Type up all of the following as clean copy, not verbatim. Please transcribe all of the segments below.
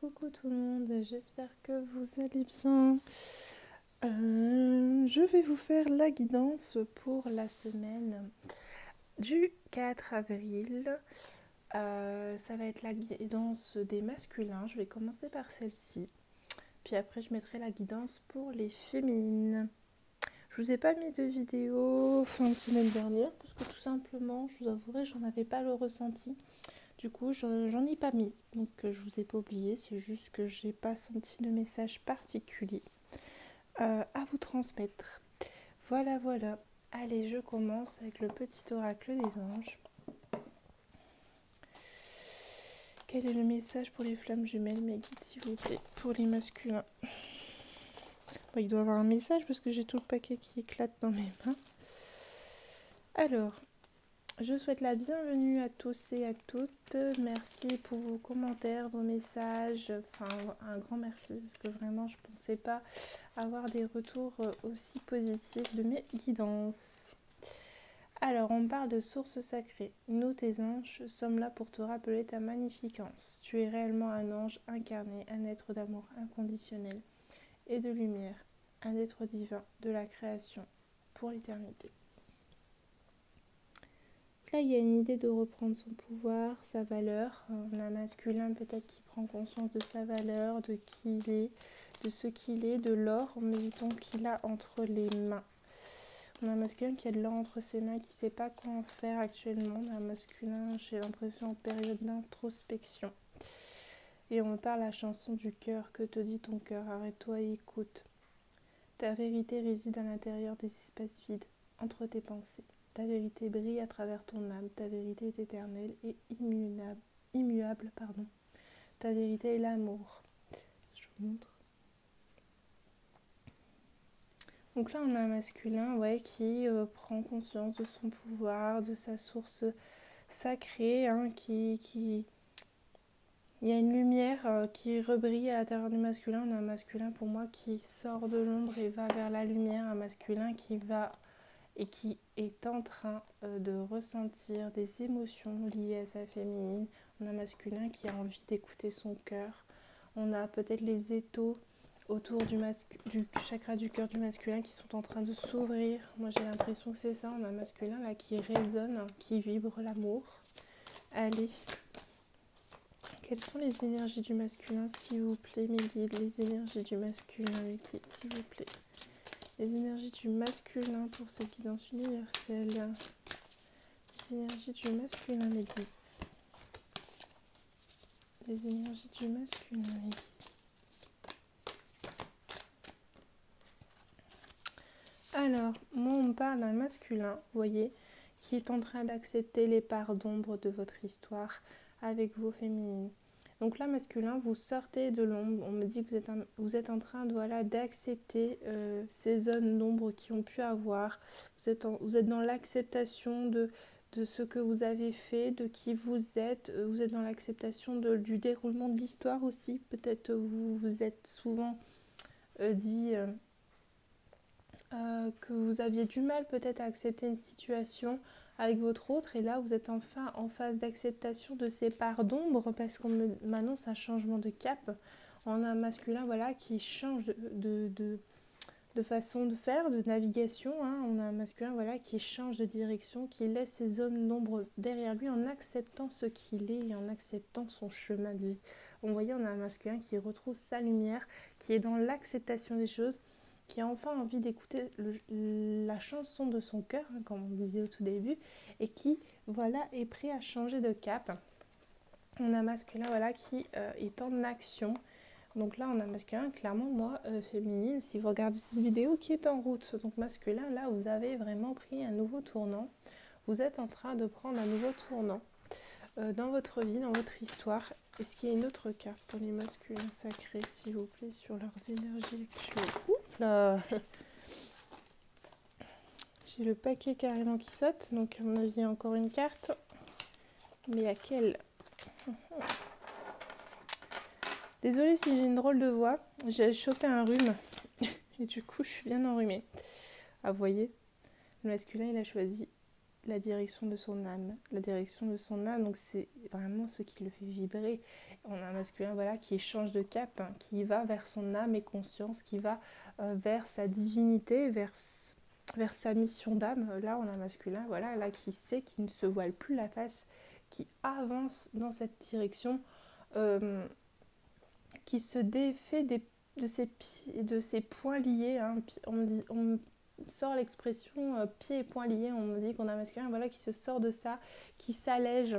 Coucou tout le monde, j'espère que vous allez bien. Je vais vous faire la guidance pour la semaine du 4 avril. Ça va être la guidance des masculins. Je vais commencer par celle-ci. Puis après, je mettrai la guidance pour les féminines. Je vous ai pas mis de vidéo fin de semaine dernière parce que tout simplement, je vous avouerai, j'en avais pas le ressenti. Du coup, j'en ai pas mis, donc je vous ai pas oublié, c'est juste que j'ai pas senti de message particulier à vous transmettre. Voilà, voilà. Allez, je commence avec le petit oracle des anges. Quel est le message pour les flammes jumelles, mes guides, s'il vous plaît, pour les masculins? Bon, il doit y avoir un message parce que j'ai tout le paquet qui éclate dans mes mains. Alors, je souhaite la bienvenue à tous et à toutes. Merci pour vos commentaires, vos messages. Enfin, un grand merci parce que vraiment, je ne pensais pas avoir des retours aussi positifs de mes guidances. Alors, on parle de source sacrée. Nous, tes anges, sommes là pour te rappeler ta magnificence. Tu es réellement un ange incarné, un être d'amour inconditionnel et de lumière, un être divin de la création pour l'éternité. Là, il y a une idée de reprendre son pouvoir, sa valeur. On a un masculin peut-être qui prend conscience de sa valeur, de qui il est, de ce qu'il est, de l'or, méditons qu'il a entre les mains. On a un masculin qui a de l'or entre ses mains, qui ne sait pas quoi en faire actuellement. On a un masculin, j'ai l'impression, en période d'introspection. Et on me parle la chanson du cœur. Que te dit ton cœur? Arrête-toi et écoute. Ta vérité réside à l'intérieur des espaces vides, entre tes pensées. Ta vérité brille à travers ton âme. Ta vérité est éternelle et immuable. Ta vérité est l'amour. Je vous montre. Donc là, on a un masculin qui prend conscience de son pouvoir, de sa source sacrée, Il y a une lumière qui rebrille à l'intérieur du masculin. On a un masculin pour moi qui sort de l'ombre et va vers la lumière. Un masculin qui va et qui est en train de ressentir des émotions liées à sa féminine. On a un masculin qui a envie d'écouter son cœur. On a peut-être les étaux autour du chakra du cœur du masculin qui sont en train de s'ouvrir. Moi j'ai l'impression que c'est ça. On a un masculin là qui résonne, qui vibre l'amour. Allez. Quelles sont les énergies du masculin, s'il vous plaît, mes guides? Les énergies du masculin, mes guides, s'il vous plaît. Les énergies du masculin pour cette guidance universelle. Les énergies du masculin, mes guides. Les énergies du masculin, mes guides. Alors, moi, on me parle d'un masculin, vous voyez, qui est en train d'accepter les parts d'ombre de votre histoire avec vos féminines. Donc là, masculin, vous sortez de l'ombre. On me dit que vous êtes en train d'accepter ces zones d'ombre qui ont pu avoir. Vous êtes dans l'acceptation de ce que vous avez fait, de qui vous êtes. Vous êtes dans l'acceptation du déroulement de l'histoire aussi. Peut-être vous vous êtes souvent dit que vous aviez du mal peut-être à accepter une situation avec votre autre, et là vous êtes enfin en phase d'acceptation de ces parts d'ombre parce qu'on m'annonce un changement de cap. On a un masculin qui change de façon de faire, de navigation. On a un masculin qui change de direction, qui laisse ses zones d'ombre derrière lui en acceptant ce qu'il est et en acceptant son chemin de vie. Vous voyez, on a un masculin qui retrouve sa lumière, qui est dans l'acceptation des choses, qui a enfin envie d'écouter la chanson de son cœur, comme on disait au tout début, et qui est prêt à changer de cap. On a un masculin qui est en action. Donc là on a un masculin, clairement moi, féminine, si vous regardez cette vidéo, qui est en route. Donc masculin, là vous avez vraiment pris un nouveau tournant. Vous êtes en train de prendre un nouveau tournant dans votre vie, dans votre histoire. Est-ce qu'il y a une autre carte pour les masculins sacrés, s'il vous plaît, sur leurs énergies actuelles? Oups là. J'ai le paquet carrément qui saute, donc à mon avis il y a encore une carte. Mais laquelle? Désolée si j'ai une drôle de voix, j'ai chopé un rhume et du coup je suis bien enrhumée. Ah vous voyez, le masculin il a choisi la direction de son âme. La direction de son âme, donc c'est vraiment ce qui le fait vibrer. On a un masculin voilà, qui change de cap, hein, qui va vers son âme et conscience, qui va vers sa divinité, vers sa mission d'âme. Là, on a un masculin voilà, là, qui sait, qui ne se voile plus la face, qui avance dans cette direction, qui se défait de ses poings liés. Hein. On sort l'expression pieds et poings liés, on me dit qu'on a un masculin voilà, qui se sort de ça, qui s'allège,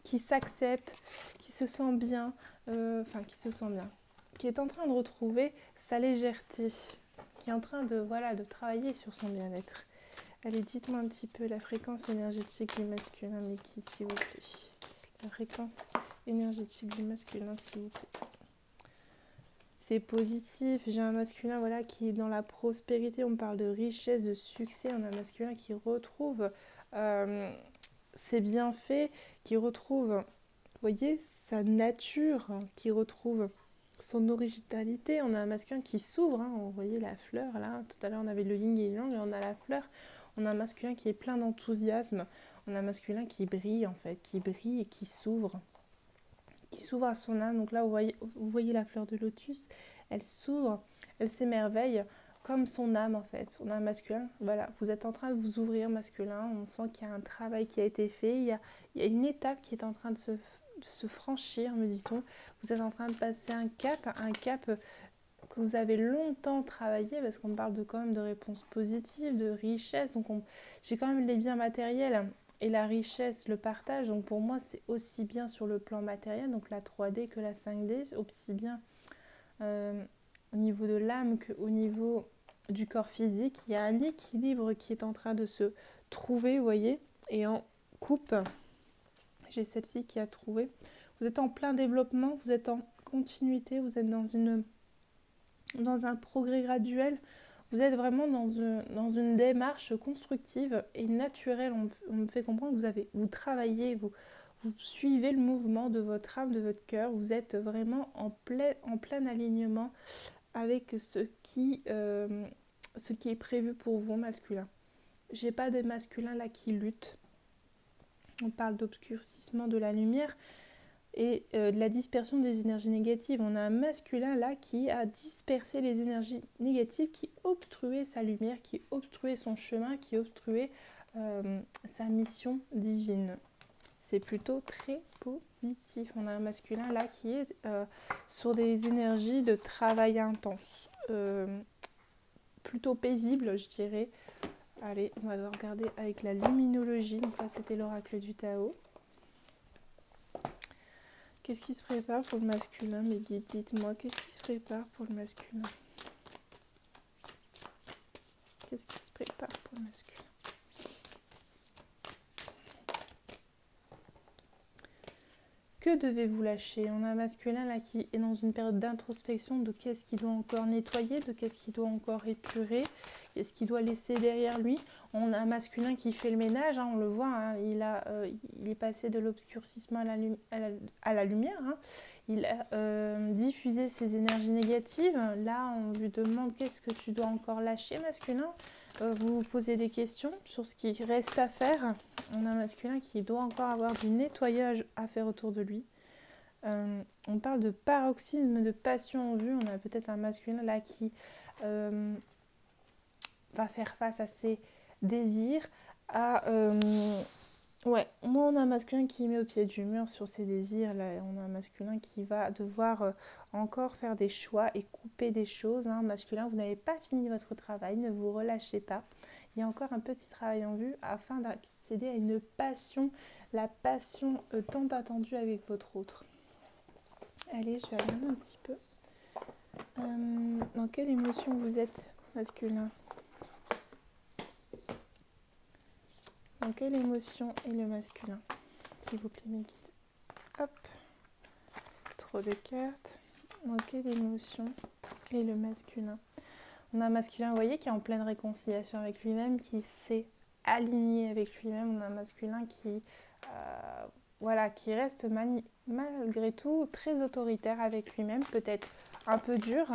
qui s'accepte, qui se sent bien, qui est en train de retrouver sa légèreté, qui est en train de travailler sur son bien-être. Allez, dites-moi un petit peu la fréquence énergétique du masculin, Miki, s'il vous plaît. La fréquence énergétique du masculin, s'il vous plaît. C'est positif. J'ai un masculin voilà, qui est dans la prospérité. On parle de richesse, de succès. On a un masculin qui retrouve ses bienfaits, qui retrouve, vous voyez, sa nature, qui retrouve son originalité. On a un masculin qui s'ouvre. Hein. Vous voyez la fleur là. Tout à l'heure, on avait le yin et le yang et on a la fleur. On a un masculin qui est plein d'enthousiasme. On a un masculin qui brille en fait, qui brille et qui s'ouvre à son âme. Donc là, vous voyez la fleur de lotus, elle s'ouvre, elle s'émerveille comme son âme en fait. On a un masculin, voilà, vous êtes en train de vous ouvrir masculin, on sent qu'il y a un travail qui a été fait, il y a une étape qui est en train de se franchir, me dit-on. Vous êtes en train de passer un cap que vous avez longtemps travaillé, parce qu'on parle quand même de réponses positives, de richesse, donc j'ai quand même les biens matériels et la richesse, le partage, donc pour moi c'est aussi bien sur le plan matériel, donc la 3D que la 5D, aussi bien au niveau de l'âme qu'au niveau du corps physique. Il y a un équilibre qui est en train de se trouver, vous voyez, et en coupe, j'ai celle-ci qui a trouvé. Vous êtes en plein développement, vous êtes en continuité, vous êtes dans un progrès graduel. Vous êtes vraiment dans une démarche constructive et naturelle. On me fait comprendre que vous travaillez, vous suivez le mouvement de votre âme, de votre cœur. Vous êtes vraiment en plein alignement avec ce qui est prévu pour vous, masculin. J'ai pas de masculin là qui lutte. On parle d'obscurcissement de la lumière et de la dispersion des énergies négatives. On a un masculin là qui a dispersé les énergies négatives, qui obstruait sa lumière, qui obstruait son chemin, qui obstruait sa mission divine. C'est plutôt très positif. On a un masculin là qui est sur des énergies de travail intense, plutôt paisible, je dirais. Allez, on va regarder avec la luminologie. Donc là, c'était l'oracle du Tao. Qu'est-ce qui se prépare pour le masculin, mes guides? Dites-moi, qu'est-ce qui se prépare pour le masculin? Qu'est-ce qui se prépare pour le masculin? Que devez-vous lâcher? On a un masculin là qui est dans une période d'introspection de qu'est-ce qu'il doit encore nettoyer, de qu'est-ce qu'il doit encore épurer, qu'est-ce qu'il doit laisser derrière lui. On a un masculin qui fait le ménage, hein, on le voit, hein, il est passé de l'obscurcissement à la lumière. Hein. Il a diffusé ses énergies négatives. Là, on lui demande qu'est-ce que tu dois encore lâcher, masculin. Vous vous posez des questions sur ce qui reste à faire. On a un masculin qui doit encore avoir du nettoyage à faire autour de lui. On parle de paroxysme de passion en vue. On a peut-être un masculin là qui va faire face à ses désirs. Ouais, moi on a un masculin qui met au pied du mur sur ses désirs. Là, on a un masculin qui va devoir encore faire des choix et couper des choses. Hein. Masculin, vous n'avez pas fini votre travail, ne vous relâchez pas. Il y a encore un petit travail en vue afin d'accéder à une passion, la passion tant attendue avec votre autre. Allez, je vais regarder un petit peu. Dans quelle émotion vous êtes, masculin? Dans quelle émotion est le masculin? S'il vous plaît, mes guides. Hop. Trop de cartes. Dans quelle émotion est le masculin? On a un masculin, vous voyez, qui est en pleine réconciliation avec lui-même, qui s'est aligné avec lui-même. On a un masculin qui reste malgré tout très autoritaire avec lui-même, peut-être un peu dur,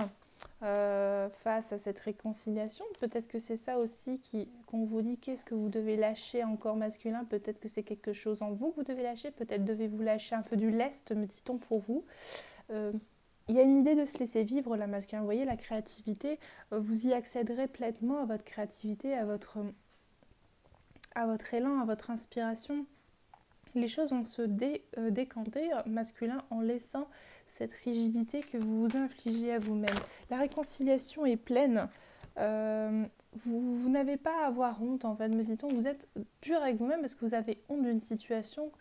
face à cette réconciliation. Peut-être que c'est ça aussi qu'on vous dit qu'est-ce que vous devez lâcher encore masculin. Peut-être que c'est quelque chose en vous que vous devez lâcher. Peut-être devez-vous lâcher un peu du lest, me dit-on, pour vous. Il y a une idée de se laisser vivre, la masculin. Vous voyez, la créativité, vous y accéderez pleinement à votre créativité, à votre élan, à votre inspiration. Les choses vont se décanter masculin en laissant cette rigidité que vous vous infligez à vous-même. La réconciliation est pleine. Vous n'avez pas à avoir honte, en fait, me dit-on. Vous êtes dur avec vous-même parce que vous avez honte d'une situation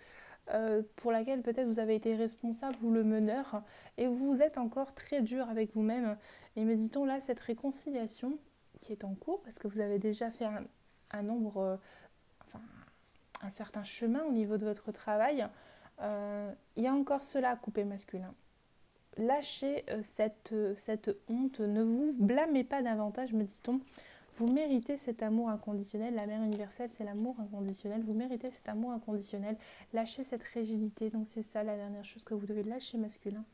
pour laquelle peut-être vous avez été responsable ou le meneur. Et vous êtes encore très dur avec vous-même. Et me dit-on, là, cette réconciliation qui est en cours, parce que vous avez déjà fait un nombre... un certain chemin au niveau de votre travail, il y a encore cela à couper masculin. Lâchez cette honte, ne vous blâmez pas davantage, me dit-on. Vous méritez cet amour inconditionnel, la mère universelle c'est l'amour inconditionnel, vous méritez cet amour inconditionnel, lâchez cette rigidité, donc c'est ça la dernière chose que vous devez lâcher masculin,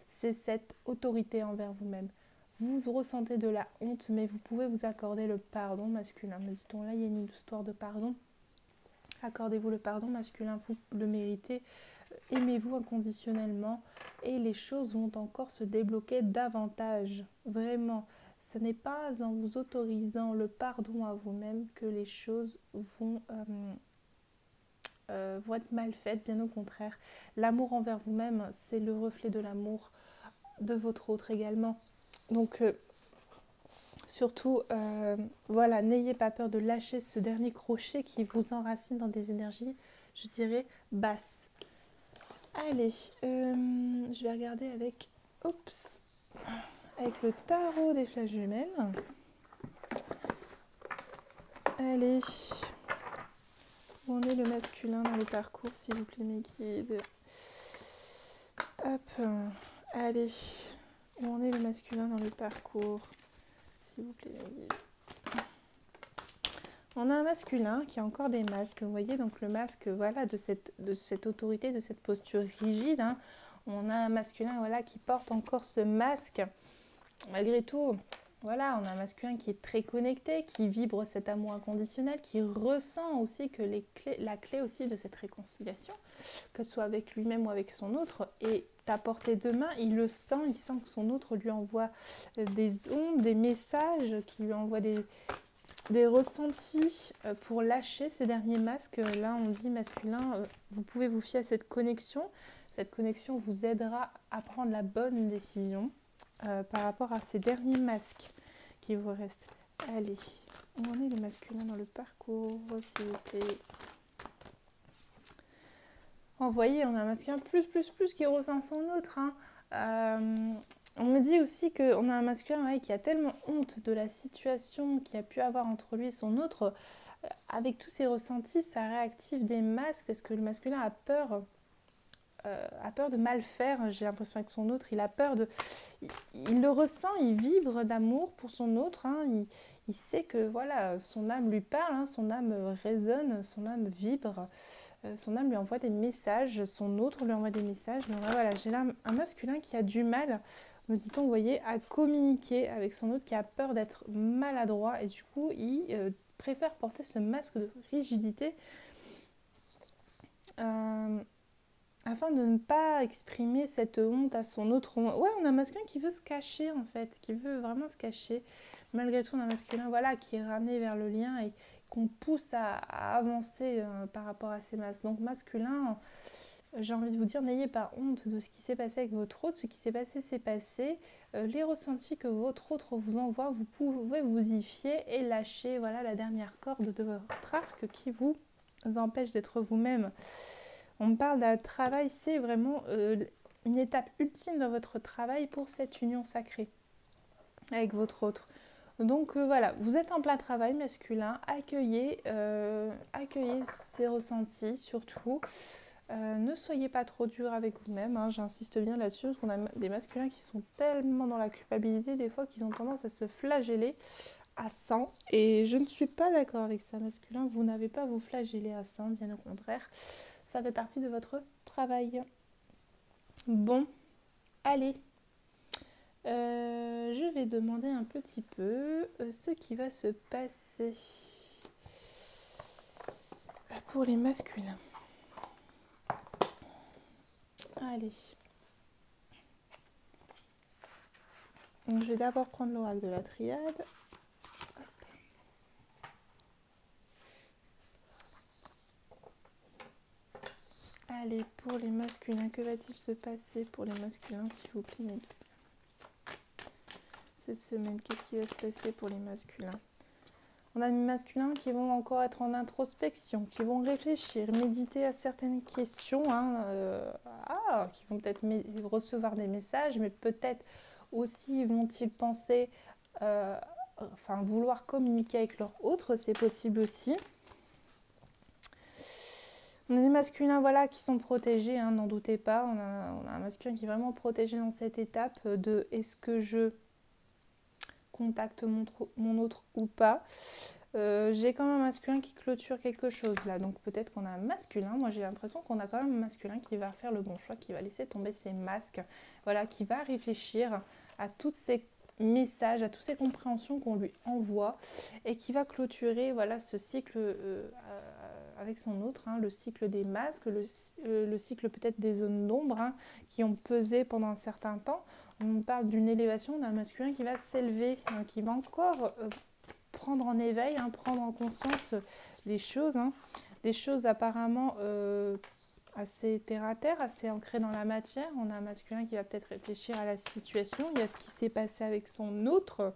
c'est cette autorité envers vous-même. Vous ressentez de la honte, mais vous pouvez vous accorder le pardon masculin, me dit-on. Là il y a une histoire de pardon. Accordez-vous le pardon masculin, vous le méritez, aimez-vous inconditionnellement et les choses vont encore se débloquer davantage. Vraiment, ce n'est pas en vous autorisant le pardon à vous-même que les choses vont être mal faites, bien au contraire. L'amour envers vous-même, c'est le reflet de l'amour de votre autre également. Donc, surtout, voilà, n'ayez pas peur de lâcher ce dernier crochet qui vous enracine dans des énergies, je dirais, basses. Allez, je vais regarder avec le tarot des flèches jumelles. Allez, où en est le masculin dans le parcours, s'il vous plaît, mes guides. Hop, allez, où en est le masculin dans le parcours, s'il vous plaît, mes guides. On a un masculin qui a encore des masques, vous voyez, donc le masque voilà, de cette autorité, de cette posture rigide. Hein. On a un masculin voilà, qui porte encore ce masque. Malgré tout, voilà, on a un masculin qui est très connecté, qui vibre cet amour inconditionnel, qui ressent aussi que la clé aussi de cette réconciliation, que ce soit avec lui-même ou avec son autre, est à portée de main. Il le sent, il sent que son autre lui envoie des ondes, des messages, qui lui envoient des ressentis pour lâcher ces derniers masques. Là, on dit masculin, vous pouvez vous fier à cette connexion. Cette connexion vous aidera à prendre la bonne décision par rapport à ces derniers masques qui vous restent. Allez, où en est le masculin dans le parcours, s'il vous plaît. Vous voyez, on a un masculin plus qui ressent son autre. Hein. On me dit aussi qu'on a un masculin qui a tellement honte de la situation qu'il a pu avoir entre lui et son autre. Avec tous ses ressentis, ça réactive des masques parce que le masculin a peur de mal faire. J'ai l'impression avec son autre, il a peur de... Il le ressent, il vibre d'amour pour son autre. Hein. Il sait que voilà, son âme lui parle, hein, son âme résonne, son âme vibre. Son âme lui envoie des messages, son autre lui envoie des messages. Mais voilà, j'ai là un masculin qui a du mal, me dit-on, vous voyez, à communiquer avec son autre, qui a peur d'être maladroit et du coup, il préfère porter ce masque de rigidité afin de ne pas exprimer cette honte à son autre. Ouais, on a un masculin qui veut se cacher en fait, qui veut vraiment se cacher. Malgré tout, on a un masculin voilà, qui est ramené vers le lien et qu'on pousse à avancer par rapport à ces masques. Donc masculin, j'ai envie de vous dire, n'ayez pas honte de ce qui s'est passé avec votre autre. Ce qui s'est passé, c'est passé. Les ressentis que votre autre vous envoie, vous pouvez vous y fier et lâcher voilà, la dernière corde de votre arc qui vous empêche d'être vous-même. On me parle d'un travail, c'est vraiment une étape ultime dans votre travail pour cette union sacrée avec votre autre. Donc voilà, vous êtes en plein travail masculin, accueillez ces ressentis surtout. Ne soyez pas trop dur avec vous-même, hein, j'insiste bien là-dessus, parce qu'on a des masculins qui sont tellement dans la culpabilité des fois qu'ils ont tendance à se flageller à 100. Et je ne suis pas d'accord avec ça, masculin, vous n'avez pas à vous flageller à 100, bien au contraire. Ça fait partie de votre travail. Bon, allez. Je vais demander un petit peu ce qui va se passer pour les masculins. Allez. Donc, je vais d'abord prendre l'oracle de la triade. Allez, pour les masculins, que va-t-il se passer pour les masculins, s'il vous plaît, mes guides? Cette semaine, qu'est-ce qui va se passer pour les masculins? On a des masculins qui vont encore être en introspection, qui vont réfléchir, méditer à certaines questions, qui vont peut-être recevoir des messages, mais peut-être aussi vont-ils penser, vouloir communiquer avec leur autre, c'est possible aussi. On a des masculins qui sont protégés, n'en doutez pas. On a un masculin qui est vraiment protégé dans cette étape de est-ce que je contacte mon autre ou pas. J'ai quand même un masculin qui clôture quelque chose là, donc peut-être qu'on a un masculin, moi j'ai l'impression qu'on a quand même un masculin qui va faire le bon choix, qui va laisser tomber ses masques, qui va réfléchir à tous ces messages, à toutes ces compréhensions qu'on lui envoie et qui va clôturer ce cycle avec son autre, le cycle des masques, le cycle peut-être des zones d'ombre qui ont pesé pendant un certain temps. On parle d'une élévation d'un masculin qui va s'élever, qui va encore prendre en éveil, prendre en conscience des choses apparemment assez terre-à-terre, assez ancrées dans la matière. On a un masculin qui va peut-être réfléchir à la situation, il y a ce qui s'est passé avec son autre.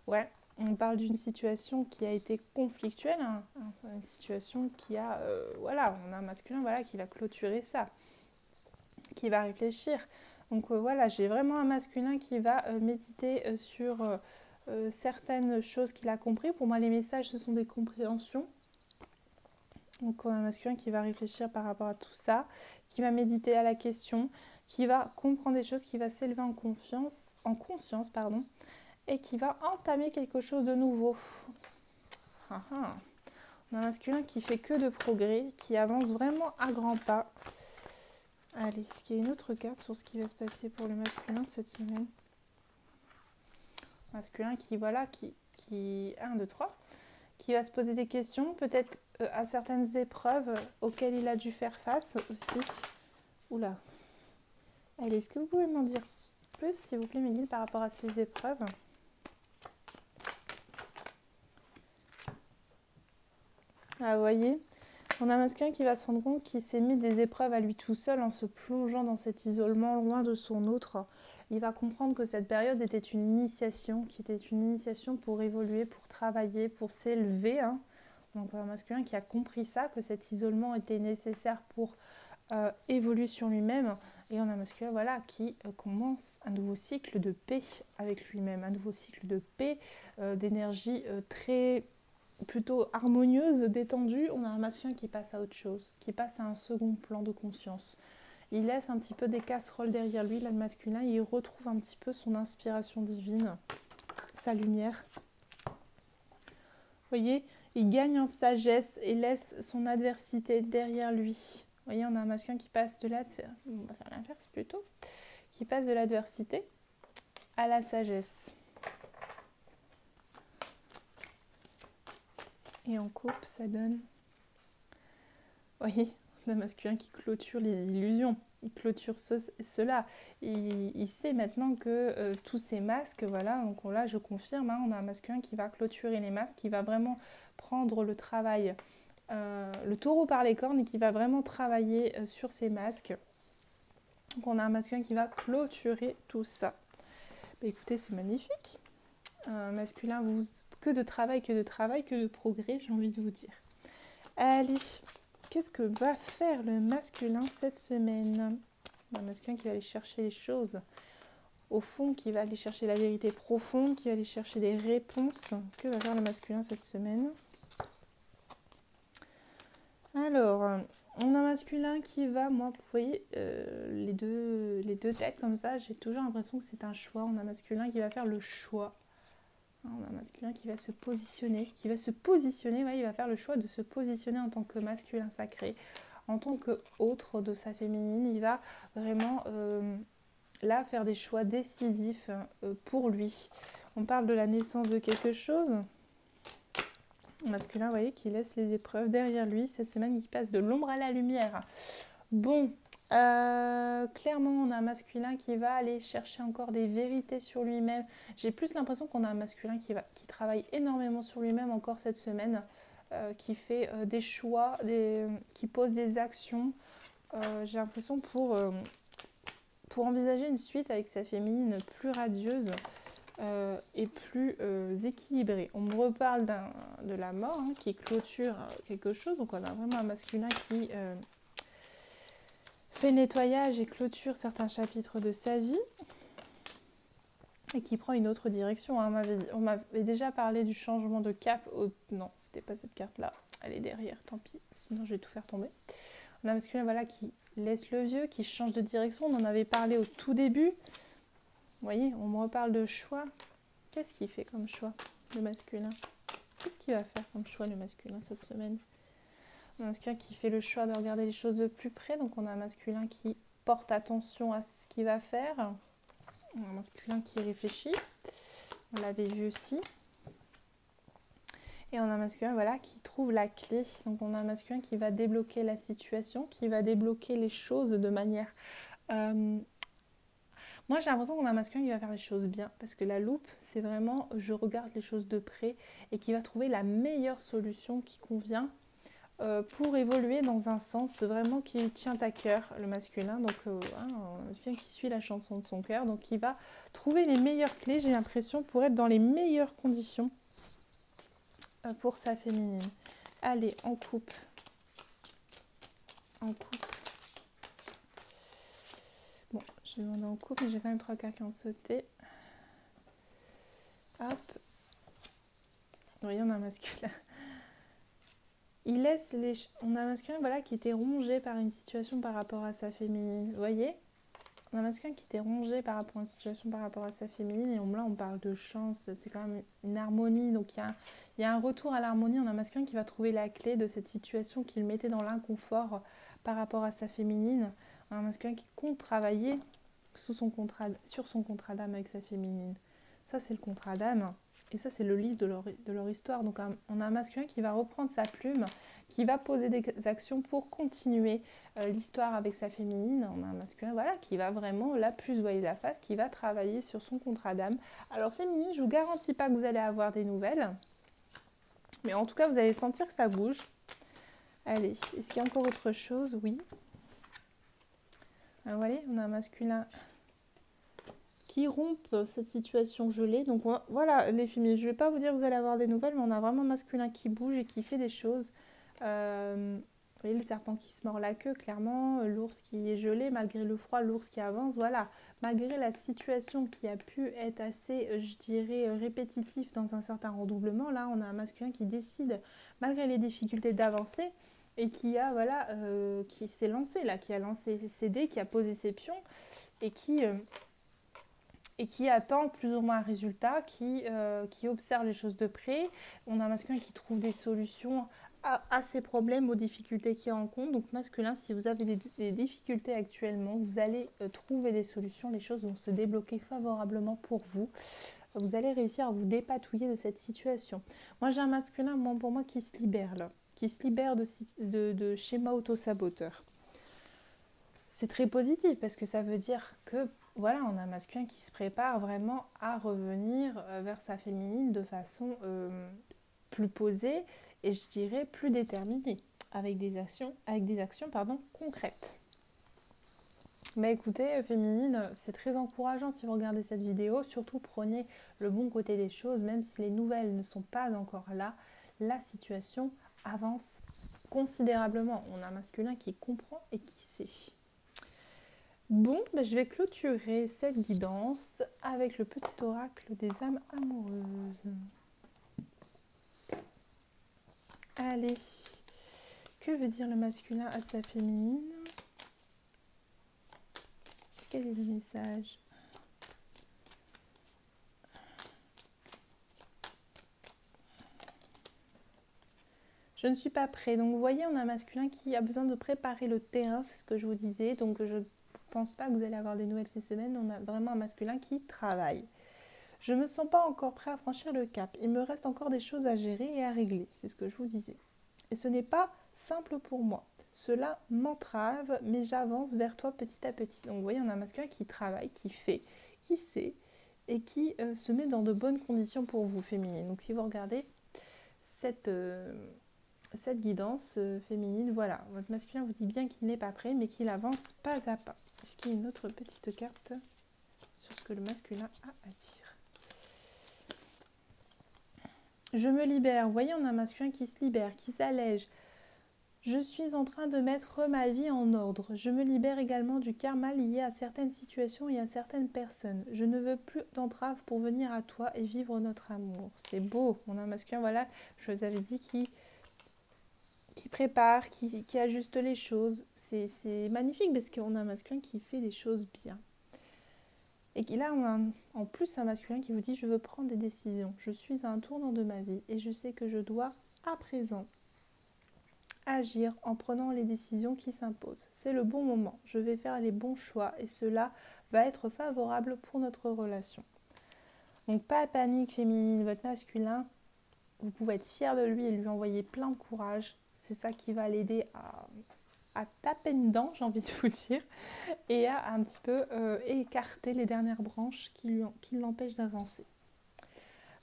Ouais, on parle d'une situation qui a été conflictuelle, une situation qui a... on a un masculin qui va clôturer ça, qui va réfléchir. Donc j'ai vraiment un masculin qui va méditer sur... certaines choses qu'il a compris. Pour moi, les messages, ce sont des compréhensions. Donc, un masculin qui va réfléchir par rapport à tout ça, qui va méditer à la question, qui va comprendre des choses, qui va s'élever en conscience, et qui va entamer quelque chose de nouveau. On a un masculin qui fait que de progrès, qui avance vraiment à grands pas. Allez, est-ce qu'il y a une autre carte sur ce qui va se passer pour le masculin cette semaine? Masculin qui 1, 2, 3, qui va se poser des questions, peut-être à certaines épreuves auxquelles il a dû faire face aussi. Oula. Allez, est-ce que vous pouvez m'en dire plus, s'il vous plaît, mes guides, par rapport à ces épreuves? Ah, vous voyez, on a un masculin qui va se rendre compte qu'il s'est mis des épreuves à lui tout seul en se plongeant dans cet isolement loin de son autre. Il va comprendre que cette période était une initiation, pour évoluer, pour travailler, pour s'élever. Donc un masculin qui a compris ça, que cet isolement était nécessaire pour évoluer sur lui-même. Et on a un masculin qui commence un nouveau cycle de paix avec lui-même, un nouveau cycle de paix, d'énergie plutôt harmonieuse, détendue. On a un masculin qui passe à autre chose, qui passe à un second plan de conscience. Il laisse un petit peu des casseroles derrière lui, là, le masculin, il retrouve un petit peu son inspiration divine, sa lumière. Vous voyez, il gagne en sagesse et laisse son adversité derrière lui. Vous voyez, on a un masculin qui passe de l'adversité, on va faire l'inverse plutôt, qui passe de l'adversité à la sagesse. Et en coupe, ça donne... Vous voyez, un masculin qui clôture les illusions, il clôture cela. Il sait maintenant que tous ces masques, donc là je confirme, on a un masculin qui va clôturer les masques, qui va vraiment prendre le travail, le taureau par les cornes et qui va vraiment travailler sur ces masques. Donc on a un masculin qui va clôturer tout ça. Écoutez, c'est magnifique. Masculin, que de travail, que de progrès, j'ai envie de vous dire. Allez, qu'est-ce que va faire le masculin cette semaine? Un masculin qui va aller chercher les choses au fond, qui va aller chercher la vérité profonde, qui va aller chercher des réponses. Que va faire le masculin cette semaine? Alors, on a un masculin qui va, moi, vous voyez, les deux têtes comme ça, j'ai toujours l'impression que c'est un choix. On a un masculin qui va faire le choix. On a un masculin qui va se positionner, il va faire le choix de se positionner en tant que masculin sacré, en tant qu'autre de sa féminine. Il va vraiment là faire des choix décisifs pour lui. On parle de la naissance de quelque chose. Masculin, vous voyez, qui laisse les épreuves derrière lui cette semaine, qui passe de l'ombre à la lumière. Bon, clairement, on a un masculin qui va aller chercher encore des vérités sur lui-même. J'ai plus l'impression qu'on a un masculin qui travaille énormément sur lui-même encore cette semaine, qui fait des choix, qui pose des actions. J'ai l'impression pour envisager une suite avec sa féminine plus radieuse. Et plus équilibré. On me reparle de la mort qui clôture quelque chose. Donc on a vraiment un masculin qui fait nettoyage et clôture certains chapitres de sa vie et qui prend une autre direction. On m'avait déjà parlé du changement de cap. Non, c'était pas cette carte-là. Elle est derrière, tant pis. Sinon, je vais tout faire tomber. On a un masculin voilà, qui laisse le vieux, qui change de direction. On en avait parlé au tout début. Vous voyez, on me reparle de choix. Qu'est-ce qu'il fait comme choix, le masculin? Qu'est-ce qu'il va faire comme choix, le masculin, cette semaine? On a un masculin qui fait le choix de regarder les choses de plus près. Donc, on a un masculin qui porte attention à ce qu'il va faire. On a un masculin qui réfléchit. On l'avait vu aussi. Et on a un masculin voilà, qui trouve la clé. Donc, on a un masculin qui va débloquer la situation, qui va débloquer les choses de manière... Moi, j'ai l'impression qu'on a un masculin qui va faire les choses bien. Parce que la loupe, c'est vraiment, je regarde les choses de près et qui va trouver la meilleure solution qui convient pour évoluer dans un sens vraiment qui lui tient à cœur, le masculin. Donc, un masculin qui suit la chanson de son cœur. Donc, qui va trouver les meilleures clés, j'ai l'impression, pour être dans les meilleures conditions pour sa féminine. Allez, en coupe. En coupe. Bon, j'ai demandé en couple, mais j'ai quand même 3 cartes qui ont sauté. Hop. Vous voyez, on a un masculin. Il laisse les... On a un masculin voilà, qui était rongé par une situation par rapport à sa féminine. Vous voyez? On a un masculin qui était rongé par rapport à une situation par rapport à sa féminine. Et là, on parle de chance. C'est quand même une harmonie. Donc, il y a un retour à l'harmonie. On a un masculin qui va trouver la clé de cette situation qu'il mettait dans l'inconfort par rapport à sa féminine. On a un masculin qui compte travailler sur son contrat d'âme avec sa féminine. Ça, c'est le contrat d'âme. Et ça, c'est le livre de leur histoire. Donc, on a un masculin qui va reprendre sa plume, qui va poser des actions pour continuer l'histoire avec sa féminine. On a un masculin voilà, qui va vraiment, là, plus voiler la face, qui va travailler sur son contrat d'âme. Alors, féminine, je ne vous garantis pas que vous allez avoir des nouvelles. Mais en tout cas, vous allez sentir que ça bouge. Allez, est-ce qu'il y a encore autre chose? Oui. Vous voyez, on a un masculin qui rompt cette situation gelée. Donc voilà les filles, je ne vais pas vous dire que vous allez avoir des nouvelles, mais on a vraiment un masculin qui bouge et qui fait des choses. Vous voyez le serpent qui se mord la queue, clairement, l'ours qui est gelé, malgré le froid, l'ours qui avance, voilà. Malgré la situation qui a pu être assez, je dirais, répétitive dans un certain redoublement, là on a un masculin qui décide, malgré les difficultés d'avancer, et qui a, voilà, qui s'est lancé là, qui a lancé ses dés, qui a posé ses pions, et qui attend plus ou moins un résultat, qui observe les choses de près. On a un masculin qui trouve des solutions à ces problèmes, aux difficultés qu'il rencontre. Donc masculin, si vous avez des difficultés actuellement, vous allez trouver des solutions, les choses vont se débloquer favorablement pour vous. Vous allez réussir à vous dépatouiller de cette situation. Moi j'ai un masculin, pour moi, qui se libère là, qui se libère de schémas auto-saboteurs. C'est très positif parce que ça veut dire que voilà, on a un masculin qui se prépare vraiment à revenir vers sa féminine de façon plus posée et je dirais plus déterminée, avec des actions concrètes. Mais écoutez, féminine, c'est très encourageant si vous regardez cette vidéo. Surtout prenez le bon côté des choses, même si les nouvelles ne sont pas encore là, la situation avance considérablement. On a un masculin qui comprend et qui sait. Bon, je vais clôturer cette guidance avec le petit oracle des âmes amoureuses. Allez, que veut dire le masculin à sa féminine? Quel est le message? Je ne suis pas prêt. Donc vous voyez, on a un masculin qui a besoin de préparer le terrain, c'est ce que je vous disais. Donc je pense pas que vous allez avoir des nouvelles ces semaines. On a vraiment un masculin qui travaille. Je ne me sens pas encore prêt à franchir le cap. Il me reste encore des choses à gérer et à régler. C'est ce que je vous disais. Et ce n'est pas simple pour moi. Cela m'entrave, mais j'avance vers toi petit à petit. Donc vous voyez, on a un masculin qui travaille, qui fait, qui sait et qui se met dans de bonnes conditions pour vous, féminine. Donc si vous regardez cette guidance féminine, voilà, votre masculin vous dit bien qu'il n'est pas prêt, mais qu'il avance pas à pas. Est-ce qu'il y a une autre petite carte sur ce que le masculin a à dire? Je me libère. Vous voyez, on a un masculin qui se libère, qui s'allège. Je suis en train de mettre ma vie en ordre. Je me libère également du karma lié à certaines situations et à certaines personnes. Je ne veux plus d'entrave pour venir à toi et vivre notre amour. C'est beau. On a un masculin, voilà, je vous avais dit, qui prépare, qui ajuste les choses. C'est magnifique parce qu'on a un masculin qui fait des choses bien. Et là, on a en plus un masculin qui vous dit « Je veux prendre des décisions. Je suis à un tournant de ma vie et je sais que je dois, à présent, agir en prenant les décisions qui s'imposent. C'est le bon moment. Je vais faire les bons choix et cela va être favorable pour notre relation. » Donc, pas de panique féminine. Votre masculin, vous pouvez être fier de lui et lui envoyer plein de courage. C'est ça qui va l'aider à taper dedans, j'ai envie de vous dire, et à un petit peu écarter les dernières branches qui l'empêchent d'avancer.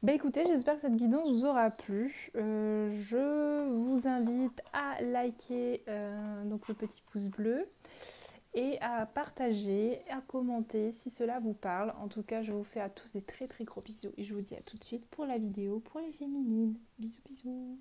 Bah écoutez, j'espère que cette guidance vous aura plu. Je vous invite à liker donc le petit pouce bleu et à partager, à commenter si cela vous parle. En tout cas, je vous fais à tous des très très gros bisous et je vous dis à tout de suite pour la vidéo pour les féminines. Bisous bisous.